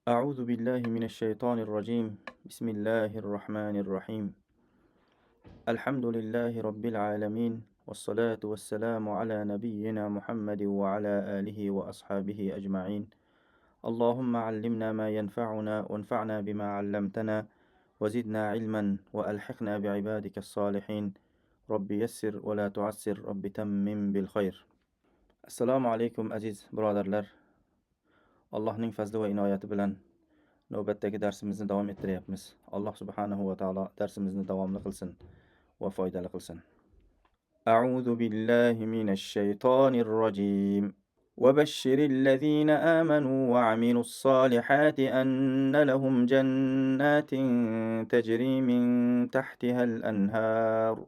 أعوذ بالله من الشيطان الرجيم. بسم الله الرحمن الرحيم. الحمد لله رب العالمين، والصلاة والسلام على نبينا محمد وعلى آله وأصحابه أجمعين. اللهم علمنا ما ينفعنا وانفعنا بما علمتنا، وزدنا علما وألحقنا بعبادك الصالحين. رب يسر ولا تعسر، رب تمم بالخير. السلام عليكم aziz birodarlar. Allohning fazli va inoyati bilan navbatdagi darsimizni davom ettiryapmiz. Alloh subhanahu va taolo darsimizni davomli qilsin va foydali qilsin. A'udhu billahi minash shaytonir rojim. وبشر الذين آمنوا وعملوا الصالحات أن لهم جنات تجري من تحتها الأنهار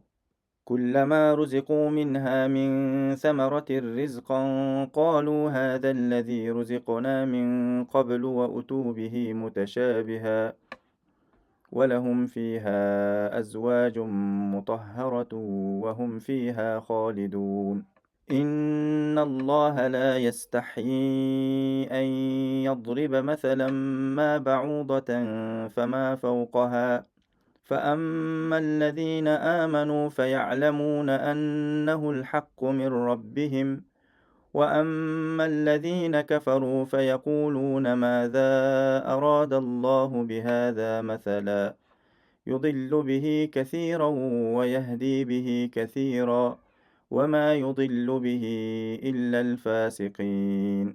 كلما رزقوا منها من ثمرة رزقا قالوا هذا الذي رزقنا من قبل وأتوا به متشابها ولهم فيها أزواج مطهرة وهم فيها خالدون. إن الله لا يستحيي أن يضرب مثلا ما بعوضة فما فوقها فأما الذين آمنوا فيعلمون أنه الحق من ربهم وأما الذين كفروا فيقولون ماذا أراد الله بهذا مثلا يضل به كثيرا ويهدي به كثيرا وما يضل به إلا الفاسقين.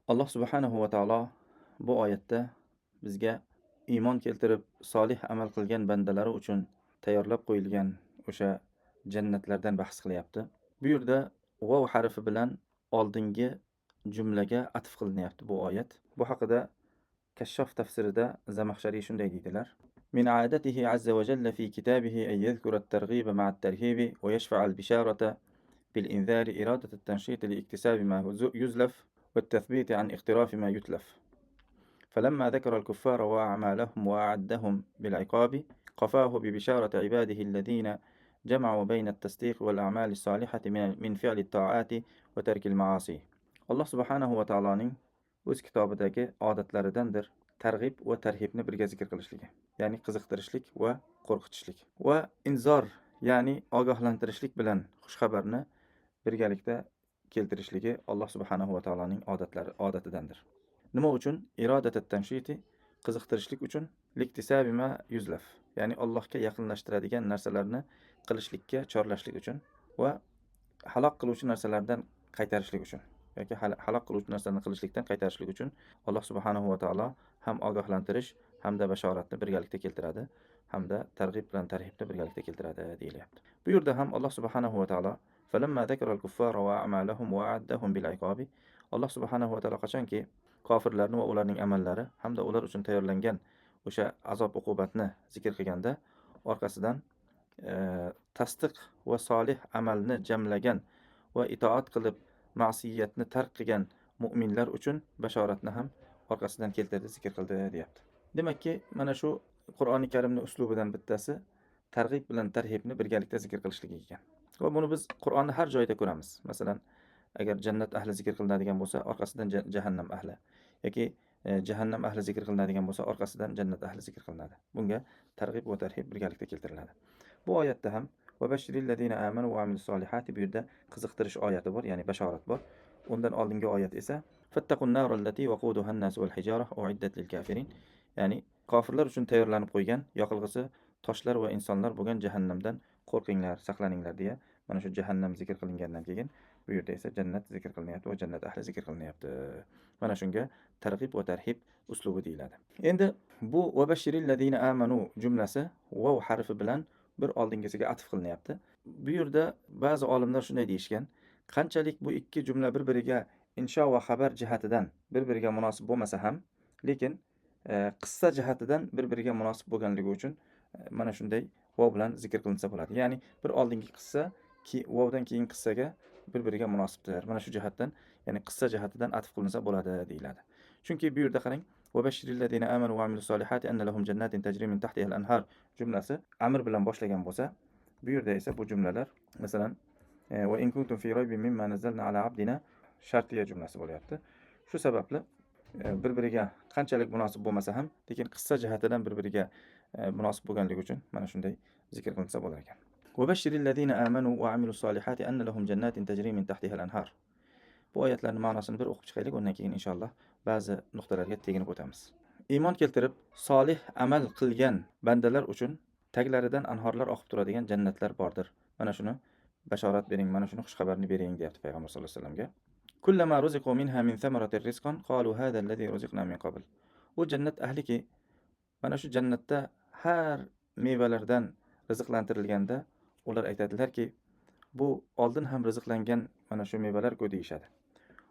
الله سبحانه وتعالى bu oyatda bizga iymon keltirib solih amal qilgan bandalari uchun tayyorlab qo'yilgan o'sha jannatlardan bahs qilyapti. Bu yerda vav harfi bilan oldingi jumlaga atf qilinyapti bu oyat. Bu haqida Kashshof tafsirida Zamaxshariy shunday deydilar: من عادته عز وجل في كتابه أن يذكر الترغيب مع الترهيب ويشفع البشارة بالإنذار إرادة التنشيط لاكتساب ما يزلف والتثبيت عن اقتراف ما يتلف. فلما ذكر الكفار وأعمالهم وأعدهم بالعقاب قفاه ببشارة عباده الذين جمعوا بين التصديق والأعمال الصالحة من فعل الطاعات وترك المعاصي. الله سبحانه وتعالى o'z kitobidagi odatlaridandir targ'ib va tarhibni birga zikr qilishligi, ya'ni qiziqtirishlik va qo'rqitishlik, va inzor, ya'ni ogohlantirishlik bilan xushxabarni birgalikda keltirishligi Alloh subhanahu va taoloning odatidandir. Nima uchun? Irodatat tanshiti, qiziqtirishlik uchun, liktisabi ma yuzlaf, ya'ni Allohga yaqinlashtiradigan narsalarni qilishlikka chorlashlik uchun va halok qiluvchi narsalardan qaytarishlik uchun yoki halok qiluvchi narsalarni qilishlikdan qaytarishlik uchun Alloh subhanahu va taolo ham ogohlantirish hamda bashoratni birgalikda keltiradi, hamda targ'ib bilan tarhibni birgalikda keltiradi deyilyapti. Bu yerda ham Alloh subhanahu va taolo falamma zakaral kuffara va a'malahum va a'addahum bil iqobi, Alloh subhanahu va taolo qachonki kofirlarni va ularning amallari hamda ular uchun tayyorlangan o'sha azob uqubatni zikr qilganda orqasidan tasdiq va solih amalni jamlagan va itoat qilib ma'siyatni tark qilgan mu'minlar uchun bashoratni ham orqasidan keltirdi, zikr qildi deyapti. Demakki, mana shu Qur'oni Karimning uslubidan bittasi targ'ib bilan tarhibni birgalikda zikr qilishligi ekan. Va buni biz Qur'onni har joyda ko'ramiz. Masalan, agar jannat ahli zikr qilinadigan bo'lsa, orqasidan jahannam ahli, yoki jahannam ahli zikr qilinadigan bo'lsa, orqasidan jannat ahli zikr qilinadi. Bunga targ'ib va tarhib birgalikda keltiriladi. Bu oyatda ham va bashiril ladina amanu va amilus solihati, bu yerda qiziqtirish oyati bor, ya'ni bashorat bor. Undan oldingi oyat esa fattaqun narallati waquduha an-nas wal hijara uiddat lil kafirin, ya'ni kofirlar uchun tayyorlanib qo'ygan yoqilg'isi toshlar va insonlar bo'lgan jahannamdan qo'rqinglar, saqlaninglar deya mana shu jahannam zikr qilingandan keyin bu yerda esa jannat zikr qilinyapti va jannat ahli zikr qilinyapti. Mana shunga targ'ib va tarhib uslubi deyiladi. Endi bu va bashiril ladina amanu jumlasi vav harfi bilan bir oldingisiga atf qilinyapti. Bu yerda ba'zi olimlar shunday deyishgan: qanchalik bu ikki jumla bir-biriga insho va xabar jihatidan bir-biriga munosib bo'lmasa ham, lekin qissa jihatidan bir-biriga munosib bo'lganligi uchun mana shunday vav bilan zikr qilinsa bo'ladi. Ya'ni bir oldingi qissa vovdan keyin qissaga bir-biriga munosibdir. Mana shu jihatdan, ya'ni qissa jihatidan atf qilinsa bo'ladi deyiladi. Chunki bu yerda qarang, va bashiril ladina amanu va amilus solihati anna lahum jannatin tajri min tahtiha al-anhar jumlasi amr bilan boshlagan bo'lsa, bu yerda esa bu jumlalar masalan va in kuntum fi raybin mimma nazzalna ala abdina shartiya jumlasi bo'lyapti. Shu sababli bir-biriga qanchalik munosib bo'lmasa ham, lekin qissa jihatidan bir-biriga munosib bo'lganligi uchun mana shunday zikr qilinsa bo'lar ekan. "Vabashshirillazina amanu va amilus solihati anna lahum jannatin tajri min tahtiha al-anhar." Bu oyatlarning ma'nosini bir o'qib chiqaylik, undan keyin inshaalloh ba'zi nuqtalarga teginib o'tamiz. Iymon keltirib, solih amal qilgan bandalar uchun taglaridan anhorlar oqib turadigan jannatlar bordir. Mana shuni bashorat bering, mana shuni xushxabarni bering deyapti payg'ambar sollallohu alayhi vasallamga. Kullama ruziqu minha min thamaratir rizqan qalu hadha alladhi ruziqna min qabl. U jannat ahliki mana shu jannatda har mevalardan rizqlantirilganda ular aytadilarki, bu oldin ham rizqlangan mana shu mevalar-ku deyishadi.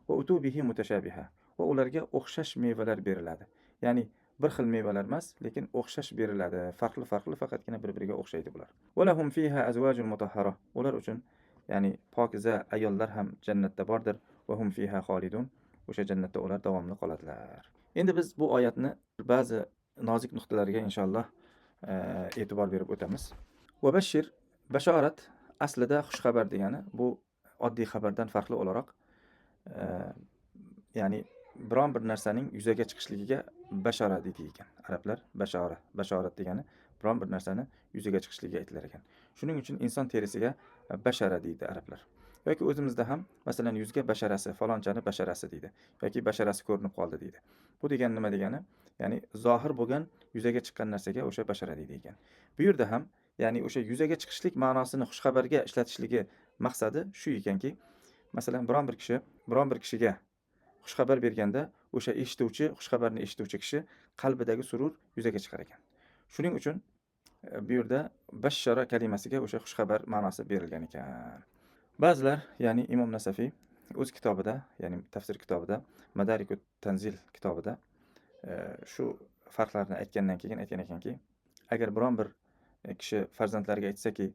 Va utubihi mutashabiha. Va ularga o'xshash mevalar beriladi. Ya'ni bir xil mevalar emas, lekin o'xshash beriladi. Farqli faqatgina bir-biriga o'xshaydi bular. Va lahum fiha azwajun mutahhara. Ular uchun ya'ni pokiza ayollar ham jannatda bordir. Va hum fiha xolidun. O'sha jannatda ular davomli qoladilar. Endi biz bu oyatni ba'zi nozik nuqtalariga inshaalloh e'tibor berib o'tamiz. Va bashir, bashorat aslida xushxabar degani bu oddiy xabardan farqli o'laroq ya'ni biron bir narsaning yuzaga chiqishligiga bashara deydi ekan arablar. Bashorat degani biron bir narsani yuzaga chiqishligiga aytilar ekan. Shuning uchun inson terisiga bashara deydi arablar. Yoki o'zimizda ham masalan yuzga basharasi, falonchani basharasi deydi yoki basharasi ko'rinib qoldi deydi. Bu degani nima degani? Ya'ni zohir bo'lgan yuzaga chiqqan narsaga o'sha bashara deydi ekan. Bu yerda ham ya'ni o'sha yuzaga chiqishlik ma'nosini xushxabarga ishlatishligi maqsadi shu ekanki, masalan biron bir kishiga xushxabar berganda o'sha xushxabarni eshituvchi kishi qalbidagi surur yuzaga chiqar ekan. Shuning uchun bu yerda bashshara kalimasiga o'sha xushxabar ma'nosi berilgan ekan. Ba'zilar, ya'ni Imom Nasafiy o'z kitobida, ya'ni tafsir kitobida, Madarikut Tanzil kitobida shu farqlarni aytgandan keyin aytgan ekanki, agar biron bir kishi farzandlariga aytsaki,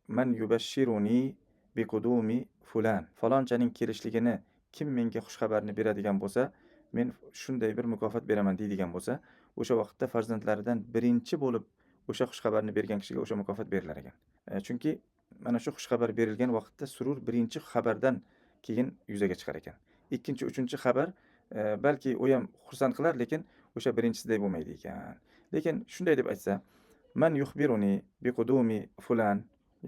"Man yubashshiruni biqudumi fulan." Falonchaning kelishligini kim menga xushxabarni beradigan bo'lsa, men shunday bir mukofot beraman deydigan bo'lsa, o'sha vaqtda farzandlaridan birinchi bo'lib o'sha xushxabarni bergan kishiga o'sha mukofot berilar ekan. Chunki mana shu xushxabar berilgan vaqtda surur birinchi xabardan keyin yuzaga chiqar ekan. Ikkinchi, uchinchi xabar balki u ham xursand qilar, lekin o'sha birinchisiday bo'lmaydi ekan. Lekin shunday deb aytsa, "Man yuxbiruni biqudumi fulan",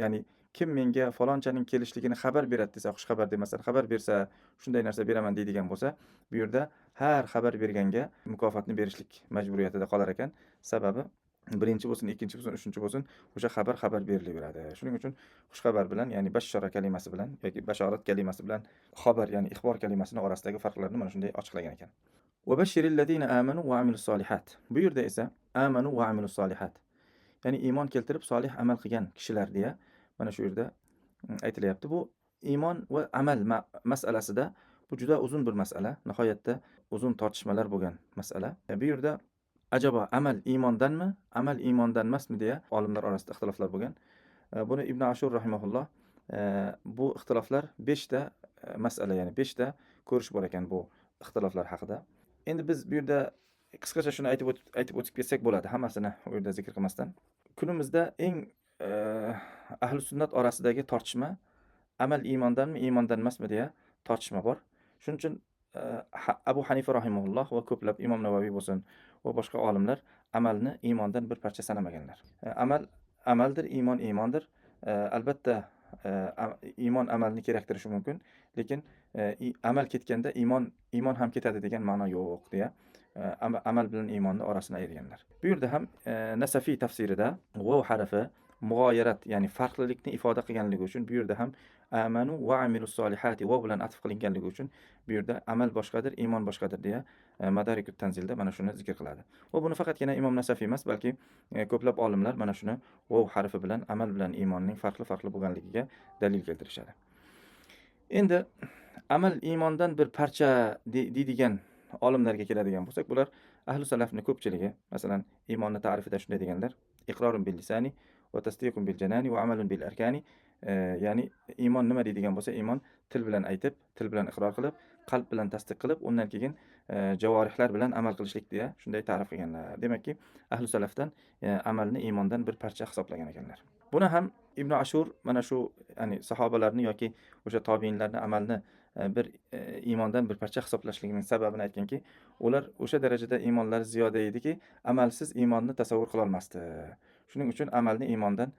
ya'ni kim menga falonchaning kelishligini xabar beradi desa, xushxabar demasdan xabar bersa, shunday narsa beraman deydigan bo'lsa, bu yerda har xabar berganga mukofotni berishlik majburiyatida qolar ekan. Sababi birinchi bo'lsin, ikkinchi bo'lsin, uchinchi bo'lsin, o'sha xabar berilaveradi. Shuning uchun xushxabar bilan, ya'ni bashshara kalimasi bilan yoki bashorat kalimasi bilan xabar, ya'ni ixbor kalimasini orasidagi farqlarni mana shunday ochiqlagan ekan. Va bashshirillazina amanu va amilus solihat. Bu yerda esa amanu va amilus solihat. Ya'ni iymon keltirib solih amal qilgan kishilar deya mana shu yerda aytilyapti. Bu iymon va amal masalasida bu juda uzun bir masala, nihoyatda uzun tortishmalar bo'lgan masala. Bu yerda ajabo amal iymondanmi, amal iymondan emasmi deya olimlar orasida ixtiloflar bo'lgan. Buni Ibn Ashur rahimahulloh bu ixtiloflar 5 ta masala, ya'ni 5 ta ko'rish bor ekan bu ixtiloflar haqida. Endi biz bu yerda qisqacha shuni aytib o'tib ketsak bo'ladi, hammasini u yerda zikr qilmasdan. Kunimizda eng ahli sunnat orasidagi tortishma amal iymondanmi, iymondan emasmi deya tortishma bor. Shuning uchun Abu Hanifa rahimahulloh va ko'plab Imom Navoiy bo'lsin va boshqa olimlar amalni iymondan bir parcha sanamaganlar. Amal amaldir, iymon iymondir. Albatta iymon amalni keraktirishi mumkin, lekin amal ketganda iymon ham ketadi degan ma'no yo'q deya amal bilan iymonni orasini ayirganlar. Bu yerda ham Nasafiy tafsirida vav harfi mug'oyarat, ya'ni farqlilikni ifoda qilganligi uchun bu yerda ham amanu va amilus solihati vav bilan atf qilinganligi uchun bu yerda amal boshqadir, iymon boshqadir deya Madarikut Tanzilda mana shuni zikr qiladi. Va buni faqatgina Imom Nasafiy emas, balki ko'plab olimlar mana shuni vav harfi bilan amal bilan iymonning farqli bo'lganligiga dalil keltirishadi. Endi amal iymondan bir parcha deydigan olimlarga keladigan bo'lsak, bular ahli salafning ko'pchiligi, masalan, iymonni ta'rifida shunday deganlar: iqrorun bil lisani va tasdiqun bil janani va amalun bil arkani. Ya'ni iymon nima deydigan bo'lsa, iymon til bilan aytib, til bilan iqror qilib, qalb bilan tasdiq qilib, undan keyin javorihlar bilan amal qilishlik deya shunday ta'rif qilganlar. Demakki, ahli salafdan amalni iymondan bir parcha hisoblagan ekanlar. Buni ham Ibn Ashur mana shu, ya'ni sahobalarni yoki o'sha tobiinlarni amalni bir iymondan bir parcha hisoblashligining sababini aytganki, ular o'sha darajada iymonlari ziyoda ediki, amalsiz iymonni tasavvur qila olmasdi. Shuning uchun amalni iymondan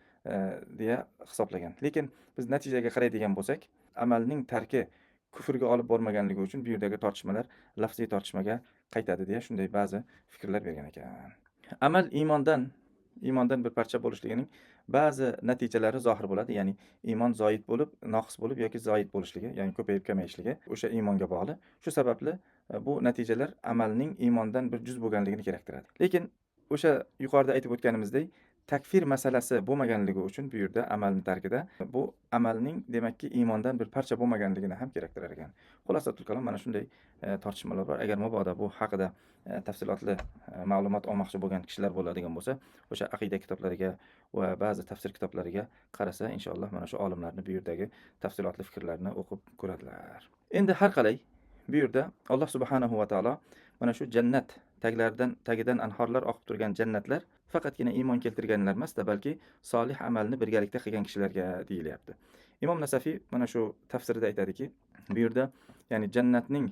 deya hisoblagan. Lekin biz natijaga qaraydigan bo'lsak, amalning tarki kufrga olib bormaganligi uchun bu yerdagi tortishmalar lafziy tortishmaga qaytadi deya shunday ba'zi fikrlar bergan ekan. Amal iymondan bir parcha bo'lishligining ba'zi natijalari zohir bo'ladi. Ya'ni iymon zoid bo'lib, noqis bo'lib yoki zoid bo'lishligi, ya'ni ko'payib kamayishligi o'sha iymonga bog'liq. Shu sababli bu natijalar amalning iymondan bir juz bo'lganligini keltiradi. Lekin o'sha yuqorida aytib o'tganimizdek, takfir masalasi bo'lmaganligi uchun bu yerda amalning tarkida bu amalning demakki iymondan bir parcha bo'lmaganligini ham keltirar ekan. Xulosatul kalom mana shunday tortishmalar bor. Agar mabodo bu haqida tafsilotli ma'lumot olmoqchi bo'lgan kishilar bo'ladigan bo'lsa, o'sha aqida kitoblariga va ba'zi tafsir kitoblariga qarasa, inshaalloh mana shu olimlarning bu yerdagi tafsilotli fikrlarini o'qib ko'radilar. Endi har qalay bu yerda Alloh subhanahu va taolo mana shu jannat tagidan anhorlar oqib turgan jannatlar faqatgina iymon keltirganlar emasda, balki solih amalni birgalikda qilgan kishilarga deyilyapti. Imom Nasafiy mana shu tafsirida aytadiki, bu yerda ya'ni jannatning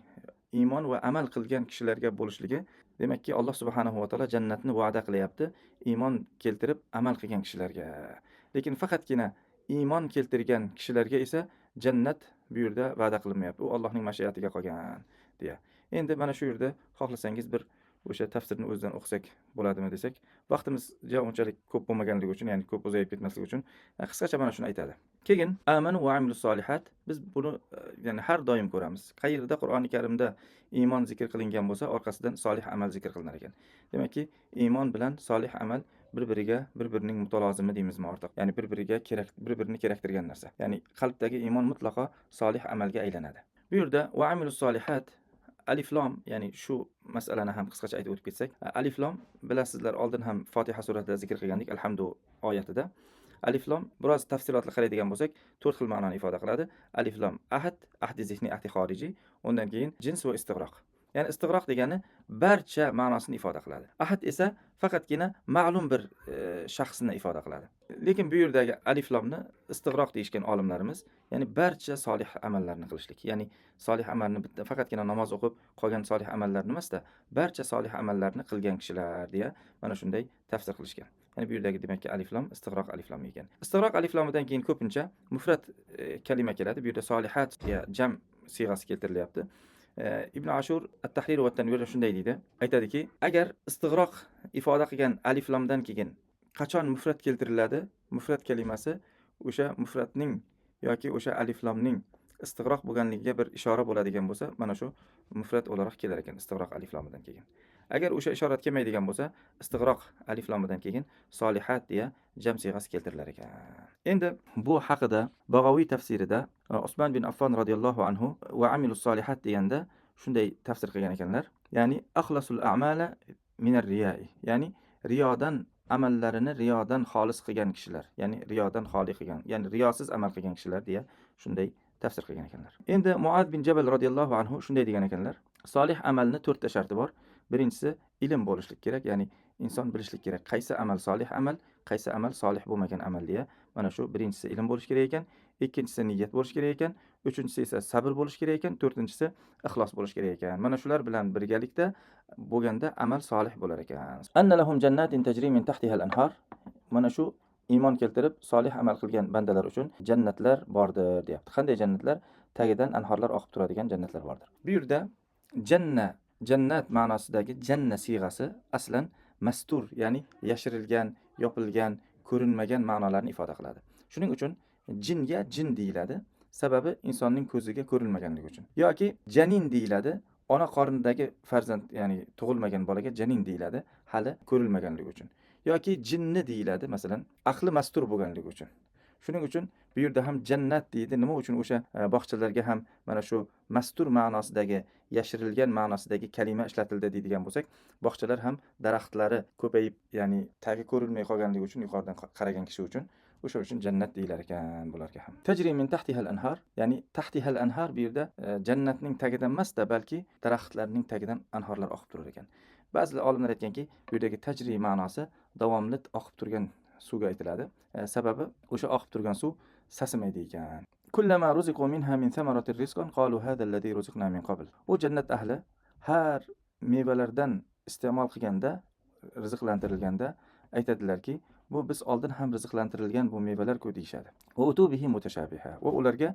iymon va amal qilgan kishilarga bo'lishligi, demakki Alloh subhanahu va taolo jannatni va'da qilyapti iymon keltirib amal qilgan kishilarga. Lekin faqatgina iymon keltirgan kishilarga esa jannat bu yerda va'da qilinmayapti. U Allohning mashiatiga qolgan deya. Endi mana shu yerda xohlasangiz bir o'sha tafsirni o'zidan o'qisak bo'ladimi desak, vaqtimiz unchalik ko'p bo'lmaganligi uchun, ya'ni ko'p uzayib ketmasligi uchun qisqacha mana shuni aytadi. Keyin amanu va amilus solihat, biz buni ya'ni har doim ko'ramiz. Qayerda Qur'oni Karimda iymon zikr qilingan bo'lsa, orqasidan solih amal zikr qilinar ekan. Demakki, iymon bilan solih amal bir-birining mutolozimi deymizmi ortiq. Ya'ni bir-birini keraktirgan narsa. Ya'ni qalbdagi iymon mutlaqo solih amalga aylanadi. Bu yerda va amilus solihat alif lom, ya'ni shu masalani ham qisqacha aytib o'tib ketsak, alif lom bilasizlar, oldin ham Fotiha surasida zikr qilgandik, alhamdu oyatida. Alif lom biroz tafsilotli qaraydigan bo'lsak, 4 xil ma'noni ifoda qiladi. Alif lom ahad, ahdi zihni, ahdi xorijiy, undan keyin jins va istig'roq. Ya'ni istig'roq degani barcha ma'nosini ifoda qiladi. Ahad esa faqatgina ma'lum bir shaxsni ifoda qiladi. Lekin bu yerdagi alif lomni istig'roq deyishgan olimlarimiz, ya'ni barcha solih amallarni qilishlik. Ya'ni solih amalni faqatgina namoz o'qib qolgan solih amallarni emasda, barcha solih amallarni qilgan kishilar deya mana shunday tafsir qilishgan. Ya'ni bu yerdagi demakki alif lom istig'roq alif lom ekan. Istig'roq alif lomidan keyin ko'pincha mufrat kalima keladi. Bu yerda solihat deya jam siyg'asi keltirilyapti. Ibn Ashur at-Tahrir va at-Tanvirda shunday deydi. Aytadiki, agar istig'roq ifoda qilgan alif lomdan keyin qachon mufrat keltiriladi? Mufrat kalimasi o'sha mufratning yoki o'sha alif lomning istig'roq bo'lganligiga bir ishora bo'ladigan bo'lsa, mana shu mufrat o'laroq kelar ekan istig'roq alif lomidan keyin. Agar o'sha ishorat kelmaydigan bo'lsa, istig'roq alif lomidan keyin solihat deya jam siyg'asi keltirilar ekan. Endi bu haqida Bag'aviy tafsirida Usmon bin Affon radhiyallohu anhu va amilus solihat deganda shunday tafsir qilgan ekanlar. Ya'ni axlasul a'mala minar riya'i. Ya'ni riyodan amallarini riyodan xolis qilgan kishilar, ya'ni riyodan xoli qilgan, ya'ni riyosiz amal qilgan kishilar deya shunday tafsir qilgan ekanlar. Endi Muad bin Jabal radhiyallohu anhu shunday degan ekanlar. Solih amalni 4 ta sharti bor. Birinchisi ilm bo'lishlik kerak, ya'ni inson bilishlik kerak qaysi amal solih amal, qaysi amal solih bo'lmagan amal deya. Mana shu birinchisi ilm bo'lish kerak ekan, ikkinchisi niyat bo'lish kerak ekan, uchinchisi esa sabr bo'lish kerak ekan, to'rtinchisi ixlos bo'lish kerak ekan. Mana shular bilan birgalikda bo'lganda amal solih bo'lar ekan. Anna lahum jannatin tajri min tahtiha al-anhar. Mana shu iymon keltirib solih amal qilgan bandalar uchun jannatlar bordir deyapti. Qanday jannatlar? Tagidan anhorlar oqib turadigan jannatlar bordir. Bu yerda jannat ma'nosidagi janna siyg'asi aslan mastur, ya'ni yashirilgan, yopilgan, ko'rinmagan ma'nolarni ifoda qiladi. Shuning uchun jinga jin deyiladi, sababi insonning ko'ziga ko'rinmaganligi uchun. Yoki janin deyiladi, ona qornidagi farzand, ya'ni tug'ilmagan bolaga janin deyiladi, hali ko'rilmaganligi uchun. Yoki jinni deyiladi, masalan, aqli mastur bo'lganligi uchun. Shuning uchun bu yerda ham jannat deydi. Nima uchun o'sha bog'chalarga ham mana shu mastur ma'nosidagi, yashirilgan ma'nosidagi kalima ishlatildi deydigan bo'lsak, bog'chalar ham daraxtlari ko'payib, ya'ni tagi ko'rinmay qolganligi uchun yuqoridan qaragan kishi uchun o'sha uchun jannat deyilar ekan bularga ham. Tajri min tahtiha al-anhar, ya'ni tahtiha al-anhar bu yerda jannatning tagidan emasda, balki daraxtlarning tagidan anhorlar oqib turar ekan. Ba'zi olimlar aytganki, bu yerdagi tajri ma'nosi davomli oqib turgan suvga aytiladi. Sababi o'sha oqib turgan suv sasimaydi ekan. كلما رزقوا منها من ثمرة رزقا قالوا هذا الذي رزقنا من قبل. U jannat ahli har mevalardan iste'mol qilganda, rizqlantirilganda aytadilarki, bu biz oldin ham rizqlantirilgan bu mevalar-ku deyishadi. Va utubihi mutashabiha. Va ularga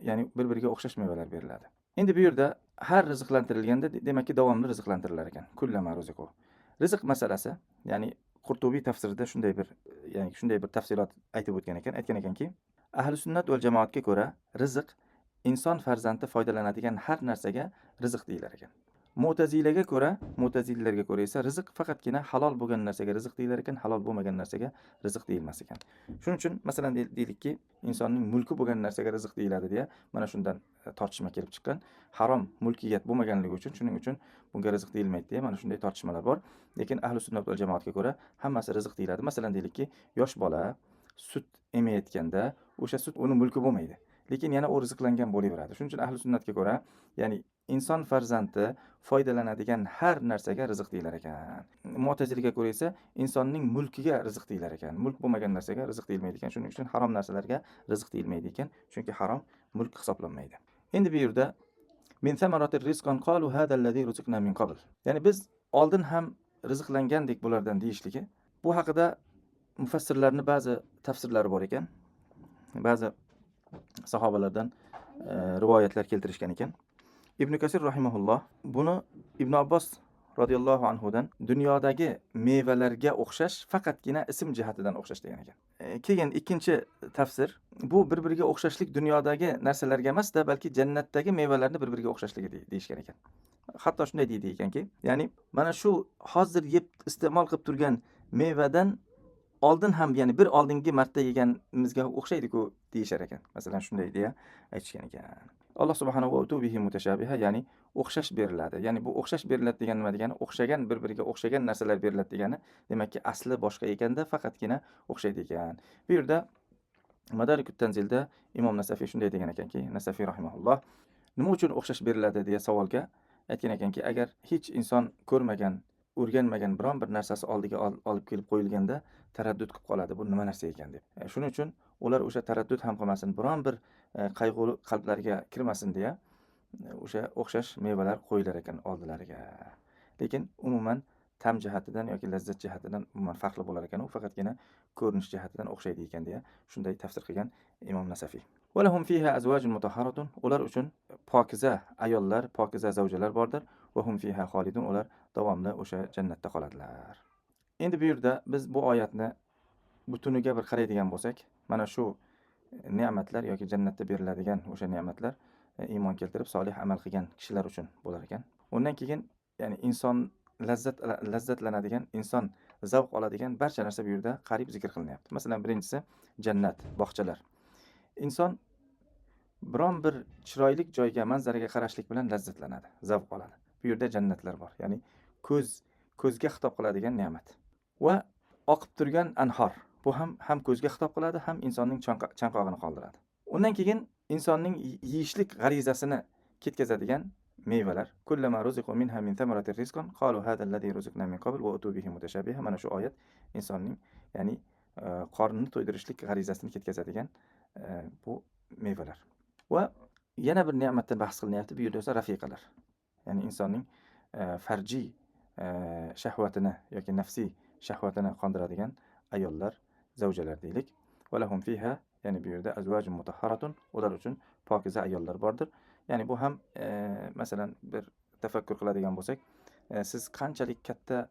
ya'ni bir-biriga o'xshash mevalar beriladi. Endi bu yerda har rizqlantirilganda demakki davomli rizqlantirilar ekan. Kullama ruziqu. Rizq masalasi, ya'ni Qurtubiy tafsirida shunday bir tafsilot aytib o'tgan ekan. Aytgan ekanki, ahli sunnat va jamoatga ko'ra rizq inson farzandi foydalanadigan har narsaga rizq deyilar ekan. Mu'tazilalarga ko'ra esa rizq faqatgina halol bo'lgan narsaga rizq deyilar ekan, halol bo'lmagan narsaga rizq deyilmas ekan. Shuning uchun masalan deylikki, insonning mulki bo'lgan narsaga rizq deyiladi deya mana shundan tortishma kelib chiqqan. Harom mulkiyat bo'lmaganligi uchun, shuning uchun bunga rizq deyilmaydi deya mana shunday tortishmalar bor. Lekin ahli sunnat va jamoatga ko'ra hammasi rizq deyiladi. Masalan deylikki, yosh bola sut emayotganda o'sha sut uni mulki bo'lmaydi. Lekin yana u rizqlangan bo'laveradi. Shuning uchun ahli sunnatga ko'ra, ya'ni inson farzandi foydalanadigan har narsaga rizq deyilar ekan. Mu'tazilaga ko'ra esa insonning mulkiga rizq deyilar ekan. Mulk bo'lmagan narsaga rizq deyilmaydi ekan. Shuning uchun harom narsalarga rizq deyilmaydi ekan. Chunki harom mulk hisoblanmaydi. Endi bu yerda min samaratir rizqan qalu hada allazi ruziqna min qabl. Ya'ni biz oldin ham rizqlangandik bulardan deyishligi. Bu haqida mufassirlarning ba'zi tafsirlari bor ekan. Ba'zi sahobalardan rivoyatlar keltirishgan ekan. Ibn Kasir rahimahulloh buni Ibn Abbos radhiyallohu anhudan dunyodagi mevalarga o'xshash, faqatgina ism jihatidan o'xshash degan ekan. Keyin ikkinchi tafsir, bu bir-biriga o'xshashlik dunyodagi narsalarga emas-da, balki jannatdagi mevalarni bir-biriga o'xshashligi deyishgan ekan. Hatto shunday deydi ekanki, ya'ni mana shu hozir yeb iste'mol qilib turgan mevadan oldin ham, ya'ni bir oldingi marta yeganimizga o'xshaydi-ku deyishar ekan. Masalan shunday deya aytishgan ekan. Alloh subhanahu va utubihi mutashabiha, ya'ni o'xshash beriladi. Ya'ni bu o'xshash beriladi degani nima degani? O'xshagan, bir-biriga o'xshagan narsalar beriladi degani, demakki asli boshqa ekanda, faqatgina o'xshaydi ekan. Bu yerda Madarikut Tanzilda Imom Nasafiy shunday degan ekanki, Nasafiy rahimahulloh, nima uchun o'xshash beriladi deya savolga aytgan ekanki, agar hech inson ko'rmagan, o'rganmagan biron bir narsasi oldiga olib kelib qo'yilganda taraddud qilib qoladi, bu nima narsa ekan deb. Shuning uchun ular o'sha taraddud ham qilmasin, biron bir qayg'uli qalblariga kirmasin deya o'sha o'xshash mevalar qo'yilar ekan oldilariga. Lekin umuman ta'm jihatidan yoki lazzat jihatidan umuman farqli bo'lar ekan, u faqatgina ko'rinish jihatidan o'xshaydi ekan deya shunday tafsir qilgan Imom Nasafiy. Va lahum fiha azwajun mutahharatun, ular uchun pokiza ayollar, pokiza zavjalar bordir. Va hum fiha xolidun, ular davomli o'sha jannatda qoladilar. Endi bu yerda biz bu oyatni butuniga bir qaraydigan bo'lsak, mana shu ne'matlar yoki jannatda beriladigan o'sha ne'matlar iymon keltirib solih amal qilgan kishilar uchun bo'lar ekan. Undan keyin ya'ni inson lazzatlanadigan, inson zavq oladigan barcha narsa bu yerda qarib zikr qilinyapti. Masalan, birinchisi jannat, bog'chalar. Inson biron bir chiroyli joyga, manzaraga qarashlik bilan lazzatlanadi, zavq oladi. Bu yerda jannatlar bor. Ya'ni ko'zga xitob qiladigan ne'mat. Va oqib turgan anhor. Bu ham ko'zga xitob qiladi, ham insonning chanqog'ini qoldiradi. Undan keyin insonning yeyishlik g'arizasini ketkazadigan mevalar. Kullama ruziqu minha min thamaratir rizqan qalu hada allazi ruziqna min qabl wa utubihi mutashabiha. Mana shu oyat insonning, ya'ni qornini to'ydirishlik g'arizasini ketkazadigan bu mevalar. Va yana bir ne'matdan bahs qilinyapti. Bu yerda esa rafiqalar. Ya'ni insonning farji shahvatini yoki nafsiy shahvatini qondiradigan ayollar, zavjalar deylik. Va lahum fiha, ya'ni bu yerda azwajun mutahharatun, ular uchun pokiza ayollar bordir. Ya'ni bu ham masalan bir tafakkur qiladigan bo'lsak, siz qanchalik katta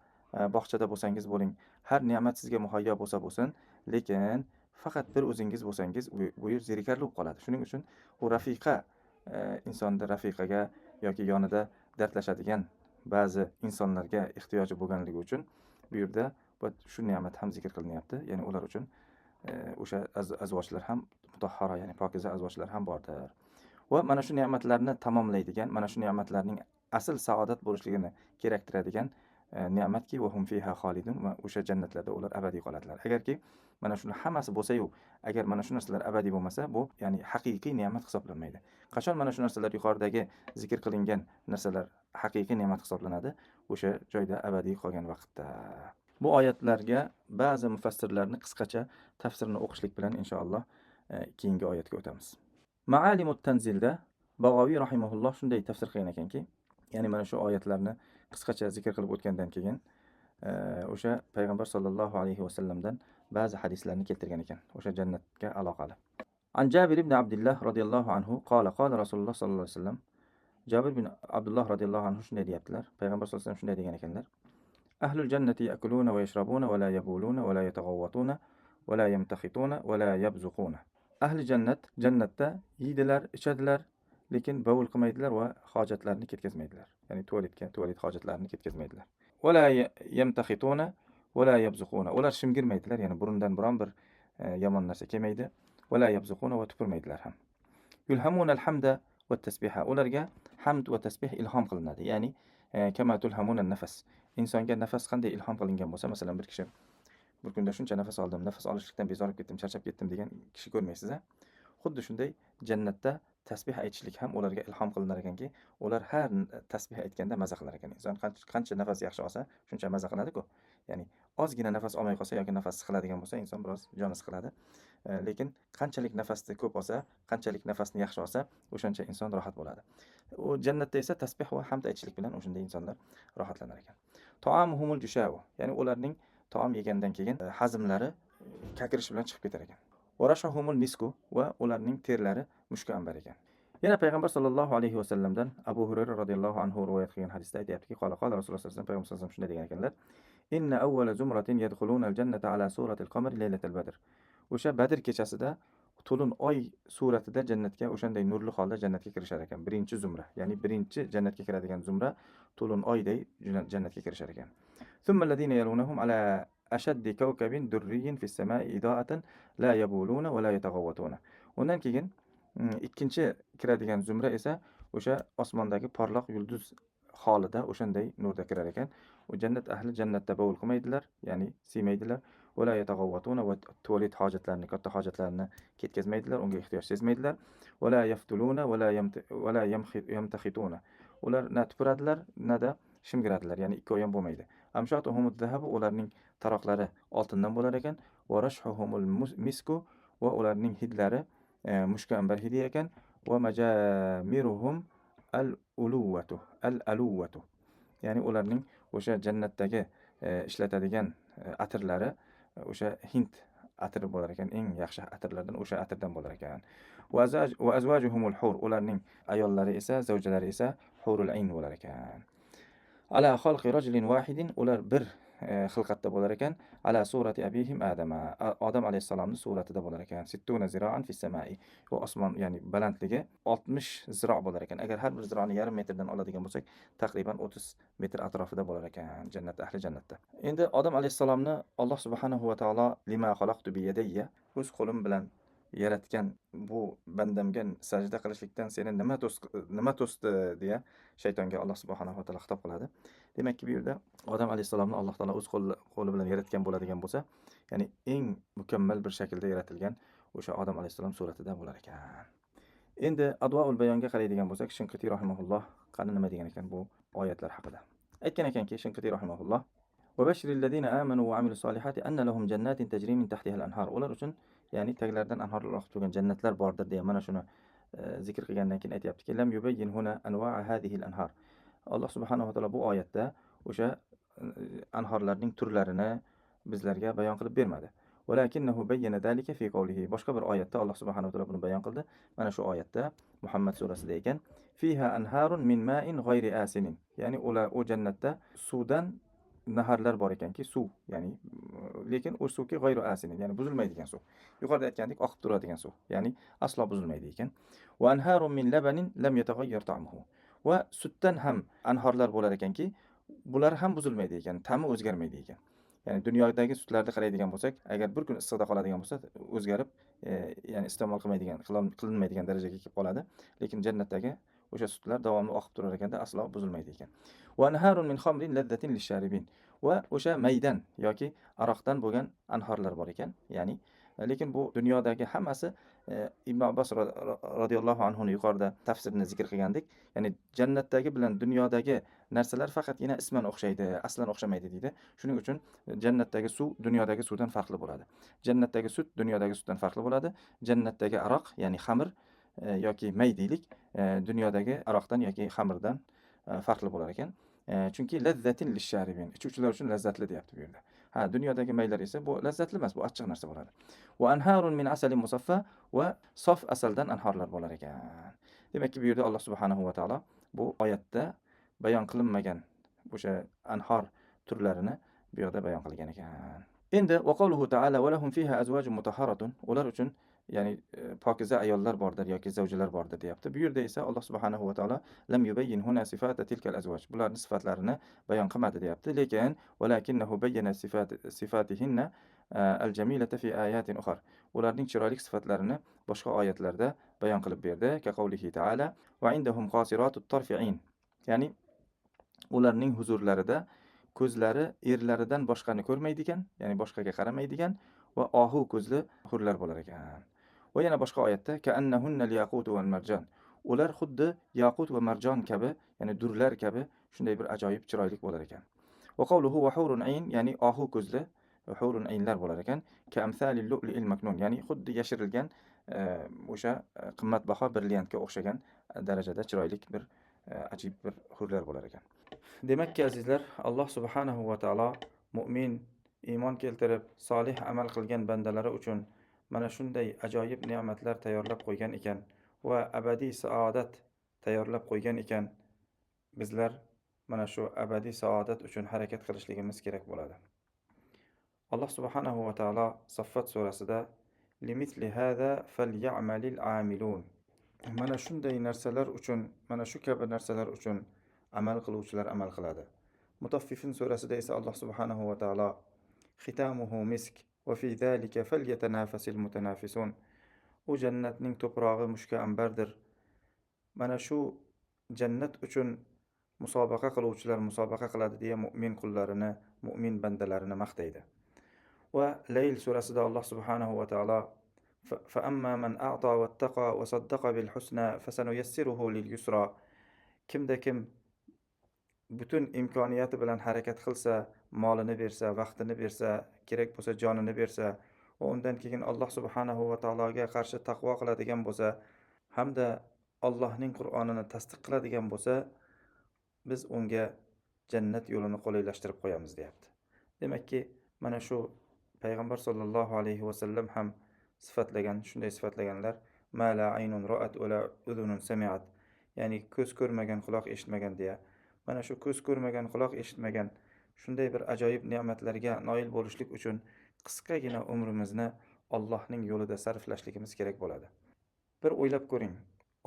bog'chada bo'lsangiz bo'ling, har ne'mat sizga muhayyo bo'lsa bo'lsin, lekin faqat bir o'zingiz bo'lsangiz, bu yer zerikarli bo'lib qoladi. Shuning uchun u rafiqa, insonda rafiqaga yoki yonida dardlashadigan ba'zi insonlarga ehtiyoji bo'lganligi uchun bu yerda shu ne'mat ham zikr qilinyapti. Ya'ni ular uchun o'sha azvojlar ham mutahhara, ya'ni pokiza azvojlar ham bordir. Va mana shu ne'matlarni tamomlaydigan, mana shu ne'matlarning asl saodat bo'lishligini keraktiradigan ne'matki va hum fiha xolidun, va o'sha jannatlarda ular abadiy qoladilar. Agarki mana shuning hammasi bo'lsa-yu, agar mana shu narsalar abadiy bo'lmasa, bu ya'ni haqiqiy ne'mat hisoblanmaydi. Qachon mana shu narsalar yuqoridagi zikr qilingan narsalar haqiqiy ne'mat hisoblanadi? O'sha joyda abadiy qolgan vaqtda. Bu oyatlarga ba'zi mufassirlarning qisqacha tafsirini o'qishlik bilan inshaalloh keyingi oyatga o'tamiz. Ma'alimut Tanzilda Bag'aviy rahimahulloh shunday tafsir qilgan ekanki, ya'ni mana shu oyatlarni qisqacha zikr qilib o'tgandan keyin o'sha payg'ambar sollallohu alayhi vasallamdan ba'zi hadislarni keltirgan ekan, o'sha jannatga aloqali. An Jabir ibn Abdullah radhiyallohu anhu qala Rasululloh sollallohu alayhi vasallam. Jabir ibn Abdullah radhiyallohu anhu shunday deyaptilar. Payg'ambar sollallohu alayhi vasallam shunday degan ekanlar. Ahlul jannati yakuluna va yashrabuna va la yabuluna va la yataghawwatuna va la yamtakhituna va la yabzuquna. Ahli jannatda yeydilar, ichadilar, lekin bavul qilmaydilar va hojatlarini ketkazmaydilar. Ya'ni tualet hojatlarini ketkazmaydilar. Va la yamtakhituna va la yabzuquna. Ular shimgirmaydilar, ya'ni burundan biron bir yomon narsa kelmaydi. Va la yabzuquna va tupurmaydilar ham. Yulhamuna al-hamda va tasbiha. Ularga hamd va tasbih ilhom qilinadi. Ya'ni kama tulhamuna an-nafas. Insonga nafas qanday ilhom qilingan bo'lsa, masalan, bir kishi bir kunda shuncha nafas oldim, nafas olishlikdan bezorib ketdim, charchab ketdim degan kishi ko'rmaysiz a? Xuddi shunday jannatda tasbih aytishlik ham ularga ilhom qilinar ekanki, ular har tasbih aytganda maza qilar ekan. Inson qancha nafas yaxshi olsa, shuncha maza qiladi-ku. Ya'ni ozgina nafas olmay qolsa yoki nafas siqiladigan bo'lsa, inson biroz joni siqiladi. Lekin qanchalik nafasni ko'p olsa, qanchalik nafasni yaxshi olsa, o'shancha inson rohat bo'ladi. U jannatda esa tasbih va hamd aytishlik bilan o'shanda insonlar rohatlanar ekan. Ta'amuhumul jusha'u, ya'ni ularning taom yegandan keyin hazmlari kakirish bilan chiqib ketar ekan. Va rashahumul misku, va ularning terlari mushka ambar ekan. Yana payg'ambar sollallohu alayhi vasallamdan Abu Hurayra radhiyallohu anhu rivoyat qilgan hadisda aytayaptiki, qala Rasululloh sallallohu alayhi vasallam, payg'ambar sollallohu alayhi vasallam shunday degan ekanlar: "Inna awwala zumratin yadkhuluna al-jannata ala suratil qamar laylatal badr." O'sha Badr kechasida to'lin oy suratida jannatga o'shanday nurli holda jannatga kirishar ekan. Birinchi zumra, ya'ni birinchi jannatga kiradigan zumra to'lin oyday jannatga kirishar ekan. Thumma alladhina yalunahum ala ashaddi kawkabin durriyyin fis samai idoatan la yabuluna va la yataghawwatuna. Undan keyin ikkinchi kiradigan zumra esa o'sha osmondagi porloq yulduz holida o'shanday nurda kirar ekan. U jannat ahli jannatda bovul qilmaydilar, ya'ni siymaydilar. Va la yataghawwatuna, va tualet hojatlarini, katta hojatlarini ketkazmaydilar, unga ehtiyoj sezmaydilar. Va la yaftuluna va la yamtakhituna. Ular na tupuradilar, nada shimgiradilar, ya'ni ikkovi ham bo'lmaydi. Amshatuhumuz zahabu, ularning taroqlari oltindan bo'lar ekan. Va rashhuhumul misku, va ularning hidlari mushka ambar hidi ekan. Va majamiruhum al-aluwatu. Ya'ni ularning o'sha jannatdagi ishlatadigan atirlari o'sha Hind atiri bo'lar ekan, eng yaxshi atirlardan o'sha atirdan bo'lar ekan. Va azvajuhumul hur, ularning ayollari esa, zavjalari esa hurul ayn bo'lar ekan. Ala xalqi rajulin wahidin, ular bir xilqatda bo'lar ekan. Ala surati abihim Adama, Odam alayhissalomning suratida bo'lar ekan. 60 ziroan fis samai, va osmon, ya'ni balandligi 60 ziro bo'lar ekan. Agar har bir zironi yarim metrdan oladigan bo'lsak, taqriban 30 metr atrofida bo'lar ekan jannat, ahli jannatda. Endi Odam alayhissalomni Alloh subhanahu va taolo lima xalaqtu bi yadayya, o'z qo'lim bilan yaratgan bu bandamga sajda qilishlikdan seni nima to'sdi deya shaytonga Alloh subhanahu va taolo xitob qiladi. Demakki, bu yerda Odam alayhissalomni Alloh taolo o'z qo'li bilan yaratgan bo'ladigan bo'lsa, ya'ni eng mukammal bir shaklda yaratilgan o'sha Odam alayhissalom suratida bo'lar ekan. Endi Advoul bayonga qaraydigan bo'lsak, Shinqitiy rahimahulloh qani nima degan ekan bu oyatlar haqida. Aytgan ekanki, Shinqitiy rahimahulloh: "Va bashiril ladina amanu va amilus solihati anna lahum jannatin tajri min tahtiha al-anhar." Ular uchun, ya'ni taglaridan anhorlar oqib turgan jannatlar bordir deya mana shuni zikr qilgandan keyin aytayaptiki, lam yubayyin huna anwa'a hadhihi al-anhar. Alloh subhanahu va taolo bu oyatda o'sha anhorlarning turlarini bizlarga bayon qilib bermadi. Walakinnahu bayyana zalika fi qawlihi. Boshqa bir oyatda Alloh subhanahu va taolo buni bayon qildi. Mana shu oyatda Muhammad surasida ekan, fiha anharun min ma'in g'ayri asinin. Ya'ni ular u jannatda suvdan naharlar bor ekanki, suv, ya'ni lekin u suvki g'ayru asinin, ya'ni buzilmaydigan suv. Yuqorida aytgandik, oqib turadigan suv, ya'ni aslo buzilmaydi ekan. Va anharun min labanin lam yataghayyar ta'muhu. Va sutdan ham anhorlar bo'lar ekanki, bular ham buzilmaydi ekan, ta'mi o'zgarmaydi ekan. Ya'ni dunyodagi sutlarni qaraydigan bo'lsak, agar bir kun issiqda qoladigan bo'lsa, o'zgarib, ya'ni iste'mol qilinmaydigan darajaga kelib qoladi. Lekin jannatdagi o'sha sutlar davomli oqib turar ekanda, aslo buzilmaydi ekan. Va anharun min khamrin ladzatin lisharibin. Va o'sha maydan yoki aroqdan bo'lgan anhorlar bor ekan. Ya'ni lekin bu dunyodagi hammasi Ibn Abbos radhiyallohu anhu yuqorida tafsirini zikr qilgandik. Ya'ni jannatdagi bilan dunyodagi narsalar faqatgina isman o'xshaydi, aslan o'xshamaydi deydi. Shuning uchun jannatdagi suv dunyodagi suvdan farqli bo'ladi. Jannatdagi sut dunyodagi sutdan farqli bo'ladi. Jannatdagi aroq, ya'ni xamir yoki may deylik, dunyodagi aroqdan yoki xamirdan farqli bo'lar ekan. Chunki lazzatin lisharibin, ichuvchilar uchun lazzatli deyapti bu yerda. Ha, dunyodagi maylar esa bu lazzatli emas, bu achchiq narsa bo'ladi. Va anharun min asalin musaffa, va sof asaldan anhorlar bo'lar ekan. Demakki, bu yerda Alloh subhanahu va taolo bu oyatda bayon qilinmagan o'sha anhor turlarini bu yerda bayon qilgan ekan. Endi va qawluhu ta'ala va lahum fiha azwajun mutahharatun, ular uchun ya'ni pokiza ayollar bordir yoki zavjalar bordir deyapti. Bu yerda esa Alloh subhanahu va taolo lam yubayyin huna sifata tilkal azwaj, bularning sifatlarini bayon qilmadi deyapti. Lekin walakinnahu bayyana sifatihinna al-jamilata fi ayatin ukhar. Ularning chiroyli sifatlarini boshqa oyatlarda bayon qilib berdi. Ka qawlihi ta'ala va indahum qasiratut tarfi'in. Ya'ni ularning huzurlarida ko'zlari erlaridan boshqani ko'rmaydigan, ya'ni boshqaga qaramaydigan va ohu ko'zli hurlar bo'lar ekan. Va yana boshqa oyatda ka'annahunnal yaqut val marjan. Ular xuddi yaqut va marjon kabi, ya'ni durlar kabi shunday bir ajoyib chiroyli bo'lar ekan. Va qawluhu va hurun ayn, ya'ni ohu ko'zli va hurun aynlar bo'lar ekan. Ka'amsalil lu'li'il maknun, ya'ni xuddi yashirilgan o'sha qimmatbaho brilliantga o'xshagan darajada chiroyli bir ajib bir hurlar bo'lar ekan. Demakki azizlar, Alloh subhanahu va taolo mu'min, iymon keltirib, solih amal qilgan bandalari uchun mana shunday ajoyib ne'matlar tayyorlab qo'ygan ekan va abadiy saodat tayyorlab qo'ygan ekan. Bizlar mana shu abadiy saodat uchun harakat qilishligimiz kerak bo'ladi. Alloh subhanahu va taolo Saffat surasida limithli hada falyamalil amilun. Mana shunday narsalar uchun, mana shu kabi narsalar uchun amal qiluvchilar amal qiladi. Mutaffifin surasida esa Alloh subhanahu va taolo xitamuhu misk va fi zalika falyatanafasil mutanafisun. U jannatning to'prog'i mushka ambardir. Mana shu jannat uchun musobaqa qiluvchilar musobaqa qiladi deya mu'min qullarini, mu'min bandalarini maqtaydi. Va Layl surasida Alloh subhanahu va taolo فأما من أعطى واتقى وصدق بالحسنى فسنيسره لليسرى. Kimda kim butun imkoniyati bilan harakat qilsa, molini bersa, vaqtini bersa, kerak bo'lsa jonini bersa, va undan keyin Alloh subhanahu va taologa qarshi taqvo qiladigan bo'lsa, hamda Allohning Qur'onini tasdiq qiladigan bo'lsa, biz unga jannat yo'lini qulaylashtirib qo'yamiz, deyapti. Demakki, mana shu payg'ambar sollallohu alayhi vasallam ham sifatlagan, shunday sifatlaganlar, ma la aynun ra'at va la udhunun sami'at, ya'ni ko'z ko'rmagan, quloq eshitmagan deya. Mana shu ko'z ko'rmagan, quloq eshitmagan shunday bir ajoyib ne'matlarga noil bo'lishlik uchun qisqagina umrimizni Allohning yo'lida sarflashligimiz kerak bo'ladi. Bir o'ylab ko'ring,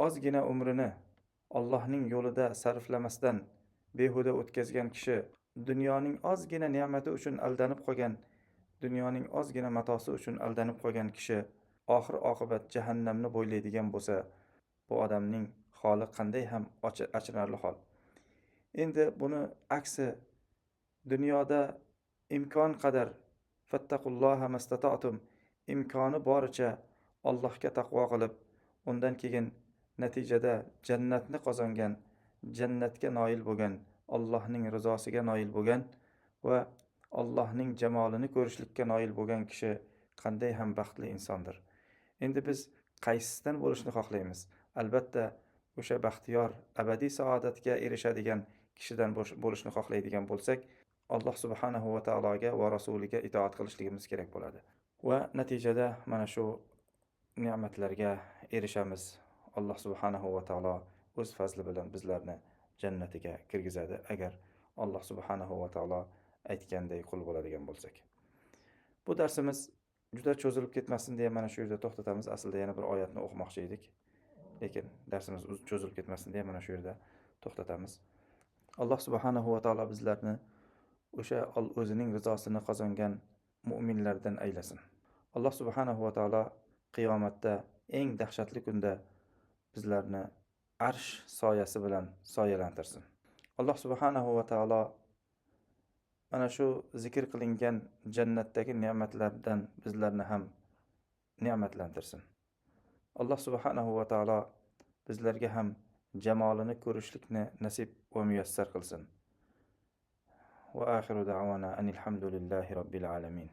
ozgina umrini Allohning yo'lida sarflamasdan behuda o'tkazgan kishi, dunyoning ozgina ne'mati uchun aldanib qolgan, dunyoning ozgina matosi uchun aldanib qolgan kishi oxir oqibat jahannamni bo'ylaydigan bo'lsa, bu odamning holi qanday ham achinarli hol. Endi buni aksi, dunyoda imkon qadar fattaqulloha mastata'tum, imkoni boricha Allohga taqvo qilib, undan keyin natijada jannatni qozongan, jannatga noil bo'lgan, Allohning rizosiga noil bo'lgan va Allohning jamolini ko'rishlikka noil bo'lgan kishi qanday ham baxtli insondir. Endi biz qaysisidan bo'lishni xohlaymiz? Albatta, o'sha baxtiyor, abadiy saodatga erishadigan kishidan bo'lishni xohlaydigan bo'lsak, Alloh subhanahu va taologa va rasuliga itoat qilishligimiz kerak bo'ladi. Va natijada mana shu ne'matlarga erishamiz. Alloh subhanahu va taolo o'z fazli bilan bizlarni jannatiga kirgizadi, agar Alloh subhanahu va taolo aytganday qul bo'ladigan bo'lsak. Bu darsimiz juda cho'zilib ketmasin deya mana shu yerda to'xtatamiz. Aslida yana bir oyatni o'qimoqchi edik, lekin darsimiz cho'zilib ketmasin deya mana shu yerda to'xtatamiz. Alloh subhanahu va taolo bizlarni o'sha o'zining rizosini qozongan mu'minlardan aylasin. Alloh subhanahu va taolo qiyomatda eng dahshatli kunda bizlarni arsh soyasi bilan soyalantirsin. Alloh subhanahu va taolo mana shu zikr qilingan jannatdagi ne'matlardan bizlarni ham ne'matlantirsin. Alloh subhanahu va taolo bizlarga ham jamolini ko'rishlikni nasib va muyassar qilsin. Va axiru da'wana anil hamdulillahi robbil alamin.